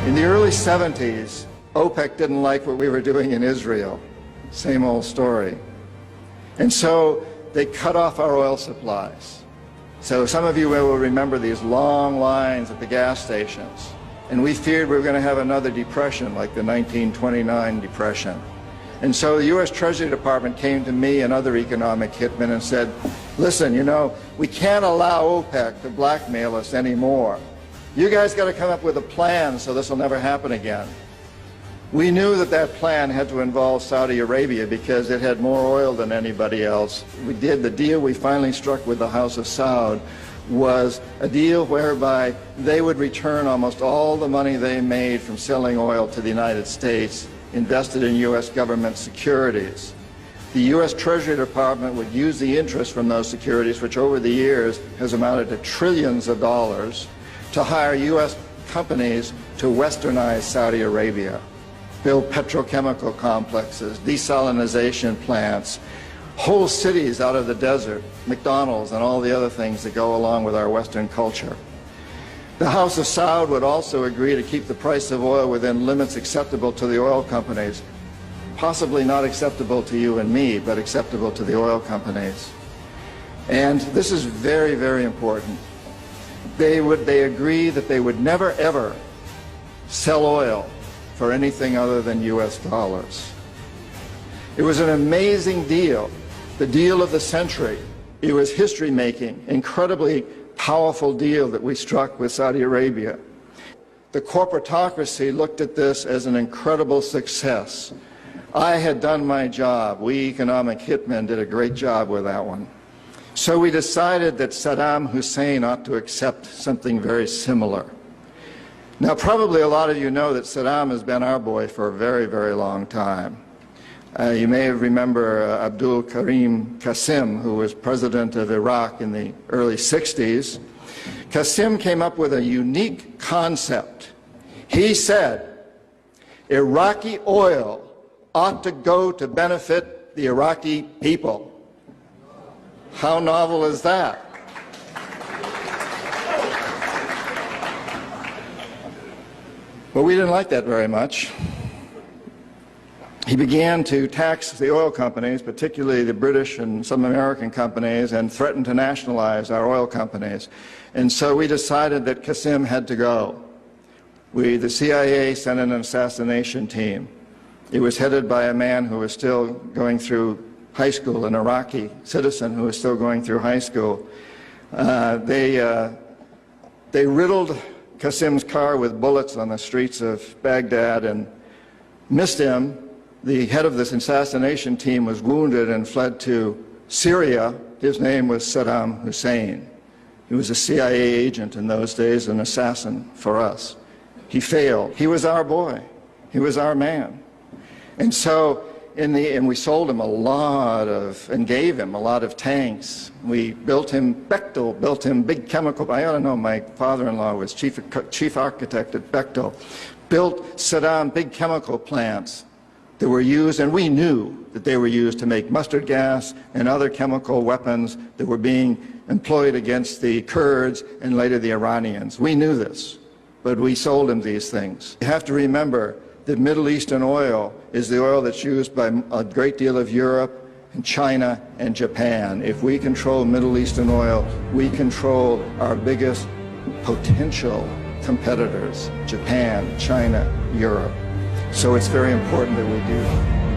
In the early 70s, OPEC didn't like what we were doing in Israel. Same old story. And so they cut off our oil supplies. So some of you will remember these long lines at the gas stations. And we feared we were going to have another depression like the 1929 depression. And so the U.S. Treasury Department came to me and other economic hitmen and said, listen, you know, we can't allow OPEC to blackmail us anymore. You guys got to come up with a plan so this will never happen again. We knew that that plan had to involve Saudi Arabia because it had more oil than anybody else. The deal we finally struck with the House of Saud was a deal whereby they would return almost all the money they made from selling oil to the United States, invested in U.S. government securities. The U.S. Treasury Department would use the interest from those securities, which over the years has amounted to trillions of dollars, to hire U.S. companies to westernize Saudi Arabia, build petrochemical complexes, desalinization plants, whole cities out of the desert, McDonald's and all the other things that go along with our Western culture. The House of Saud would also agree to keep the price of oil within limits acceptable to the oil companies, possibly not acceptable to you and me, but acceptable to the oil companies. And this is very, very important. They agree that they would never, ever sell oil for anything other than U.S. dollars. It was an amazing deal, the deal of the century. It was history-making, incredibly powerful deal that we struck with Saudi Arabia. The corporatocracy looked at this as an incredible success. I had done my job. We economic hitmen did a great job with that one. So we decided that Saddam Hussein ought to accept something very similar. Now, probably a lot of you know that Saddam has been our boy for a very, very long time. You may remember Abdul Karim Qasim, who was president of Iraq in the early 60s. Qasim came up with a unique concept. He said, Iraqi oil ought to go to benefit the Iraqi people. How novel is that? Well, we didn't like that very much. He began to tax the oil companies, particularly the British and some American companies, and threatened to nationalize our oil companies. And so we decided that Qasim had to go. The CIA sent an assassination team. It was headed by a man who was still going through high school, an Iraqi citizen who was still going through high school. They riddled Qasim's car with bullets on the streets of Baghdad and missed him. The head of this assassination team was wounded and fled to Syria. His name was Saddam Hussein. He was a CIA agent in those days, an assassin for us. He failed. He was our boy. He was our man. And so, and we sold him a lot of, and gave him a lot of tanks. We built him, Bechtel built him big chemical, I ought to know, my father-in-law was chief architect at Bechtel, built Saddam big chemical plants that were used, and we knew that they were used to make mustard gas and other chemical weapons that were being employed against the Kurds and later the Iranians. We knew this, but we sold him these things. You have to remember that Middle Eastern oil is the oil that's used by a great deal of Europe and China and Japan. If we control Middle Eastern oil, we control our biggest potential competitors, Japan, China, Europe. So it's very important that we do.